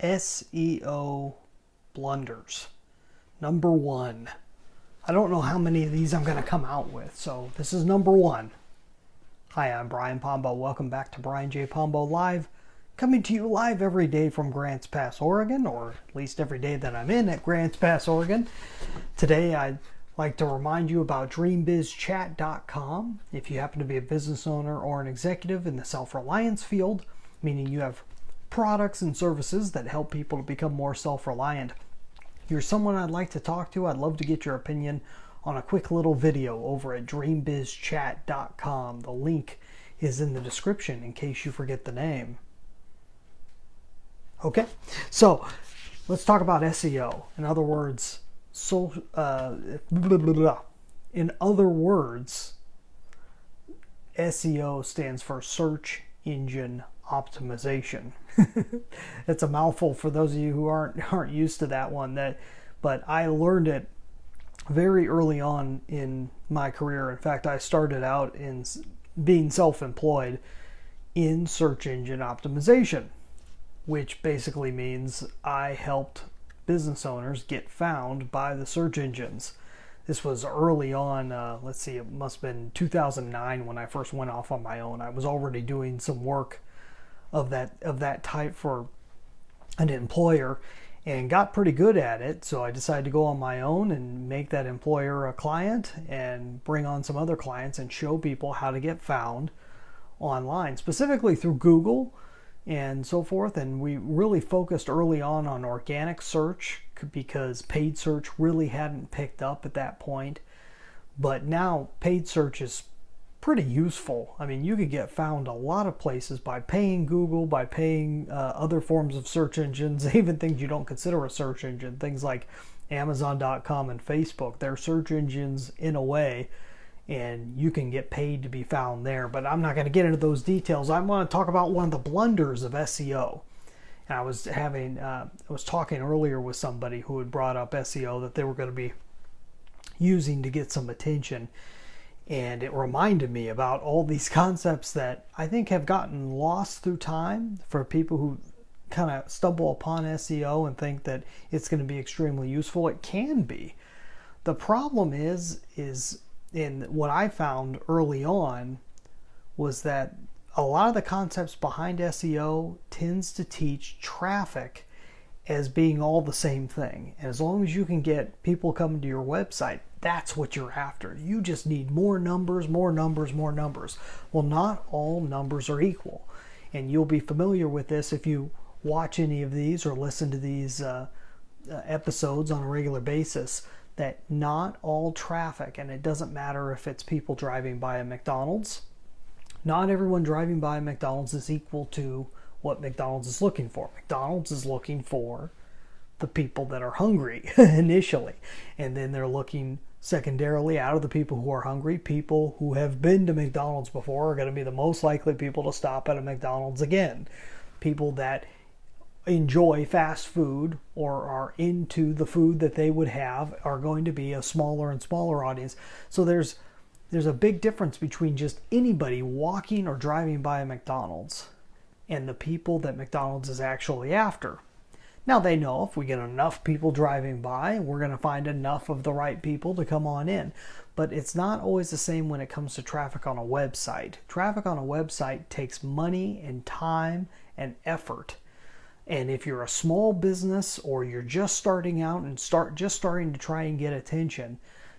SEO Blunders. Number 1. I don't know how many of these I'm going to come out with, so this is number 1. Hi, I'm Brian Pombo. Welcome back to Brian J. Pombo Live. Coming to you live every day from Grants Pass, Oregon, or at least every day that I'm in at Grants Pass, Oregon. Today I'd like to remind you about dreambizchat.com. If you happen to be a business owner or an executive in the self-reliance field, meaning you have products and services that help people to become more self-reliant, you're someone I'd like to talk to. I'd love to get your opinion on a quick little video over at dreambizchat.com. The link is in the description in case you forget the name. Okay, so let's talk about SEO. In other words, SEO stands for search engine optimization. It's a mouthful for those of you who aren't used to that one. But I learned it very early on in my career. In fact, I started out in being self-employed in search engine optimization, which basically means I helped business owners get found by the search engines. This was early on, let's see, it must have been 2009 when I first went off on my own. I was already doing some work of that type for an employer and got pretty good at it. So I decided to go on my own and make that employer a client and bring on some other clients and show people how to get found online, specifically through Google and so forth. And we really focused early on organic search because paid search really hadn't picked up at that point. But now paid search is pretty useful. I mean, you could get found a lot of places by paying Google, by paying other forms of search engines, even things you don't consider a search engine, things like Amazon.com and Facebook. They're search engines in a way, and you can get paid to be found there. But I'm not going to get into those details. I want to talk about one of the blunders of SEO. And I was talking earlier with somebody who had brought up SEO that they were going to be using to get some attention. And it reminded me about all these concepts that I think have gotten lost through time for people who kind of stumble upon SEO and think that it's going to be extremely useful. It can be. The problem is in what I found early on was that a lot of the concepts behind SEO tends to teach traffic as being all the same thing. And as long as you can get people coming to your website, that's what you're after. You just need more numbers, more numbers, more numbers. Well, not all numbers are equal. And you'll be familiar with this if you watch any of these or listen to these episodes on a regular basis, that not all traffic, and it doesn't matter if it's people driving by a McDonald's, not everyone driving by a McDonald's is equal to what McDonald's is looking for. McDonald's is looking for the people that are hungry initially, and then they're looking secondarily, out of the people who are hungry, people who have been to McDonald's before are going to be the most likely people to stop at a McDonald's again. People that enjoy fast food or are into the food that they would have are going to be a smaller and smaller audience. So there's a big difference between just anybody walking or driving by a McDonald's and the people that McDonald's is actually after. Now they know if we get enough people driving by, we're going to find enough of the right people to come on in. But it's not always the same when it comes to traffic on a website. Traffic on a website takes money and time and effort. And if you're a small business or you're just starting out and starting to try and get attention,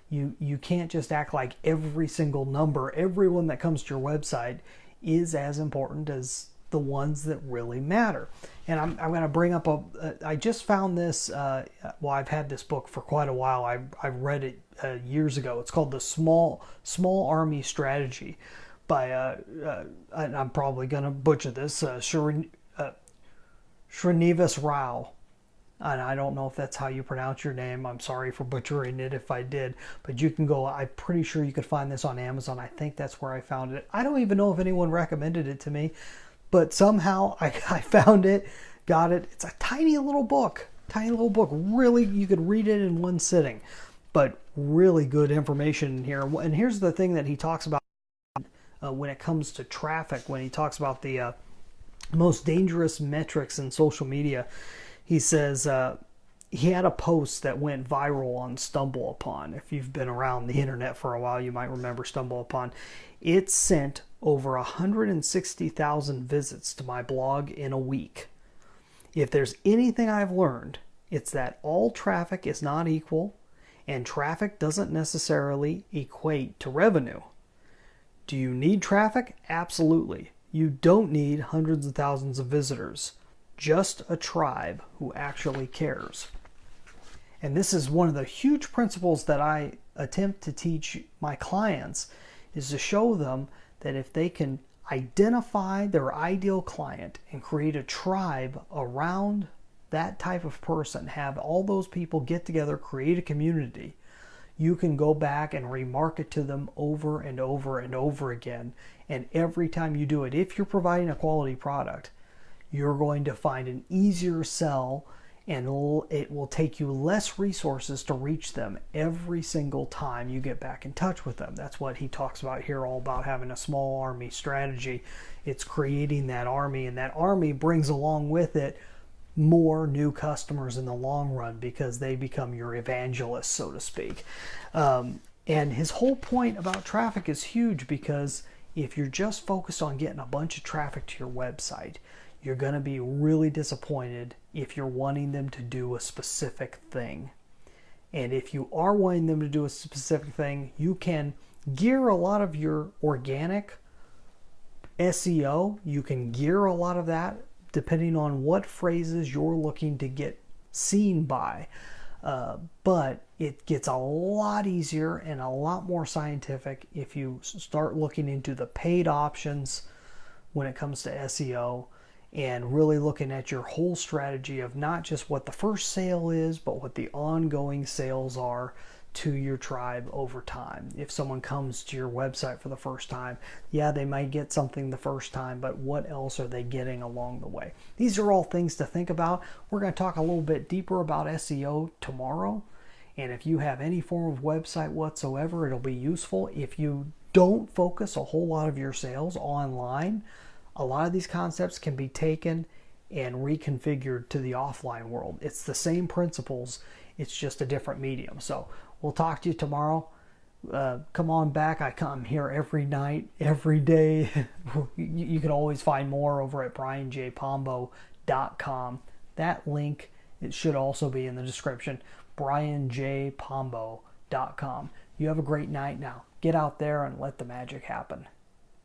you can't just act like every single number, everyone that comes to your website is as important as the ones that really matter. And I'm going to bring up I just found this, I've had this book for quite a while. I read it years ago. It's called The Small Army Strategy by, and I'm probably going to butcher this, Srinivas Rao. And I don't know if that's how you pronounce your name. I'm sorry for butchering it if I did. But you can go, I'm pretty sure you could find this on Amazon. I think that's where I found it. I don't even know if anyone recommended it to me. But somehow I found it, got it. It's a tiny little book. Really, you could read it in one sitting. But really good information in here. And here's the thing that he talks about when it comes to traffic, when he talks about the most dangerous metrics in social media. He says he had a post that went viral on StumbleUpon. If you've been around the internet for a while, you might remember StumbleUpon. It sent over 160,000 visits to my blog in a week. If there's anything I've learned, it's that all traffic is not equal, and traffic doesn't necessarily equate to revenue. Do you need traffic? Absolutely. You don't need hundreds of thousands of visitors. Just a tribe who actually cares. And this is one of the huge principles that I attempt to teach my clients, is to show them that if they can identify their ideal client and create a tribe around that type of person, have all those people get together, create a community, you can go back and remarket to them over and over and over again. And every time you do it, if you're providing a quality product, you're going to find an easier sell, and it will take you less resources to reach them every single time you get back in touch with them. That's what he talks about here, all about having a small army strategy. It's creating that army, and that army brings along with it more new customers in the long run, because they become your evangelists, so to speak. And his whole point about traffic is huge, because if you're just focused on getting a bunch of traffic to your website, you're going to be really disappointed if you're wanting them to do a specific thing. And if you are wanting them to do a specific thing, you can gear a lot of your organic SEO, you can gear a lot of that depending on what phrases you're looking to get seen by. But it gets a lot easier and a lot more scientific if you start looking into the paid options when it comes to SEO, and really looking at your whole strategy of not just what the first sale is, but what the ongoing sales are to your tribe over time. If someone comes to your website for the first time, yeah, they might get something the first time, but what else are they getting along the way? These are all things to think about. We're going to talk a little bit deeper about SEO tomorrow. And if you have any form of website whatsoever, it'll be useful. If you don't focus a whole lot of your sales online, a lot of these concepts can be taken and reconfigured to the offline world. It's the same principles, it's just a different medium. So we'll talk to you tomorrow. Come on back. I come here every night, every day. You can always find more over at brianjpombo.com. That link, it should also be in the description, brianjpombo.com. You have a great night now. Get out there and let the magic happen.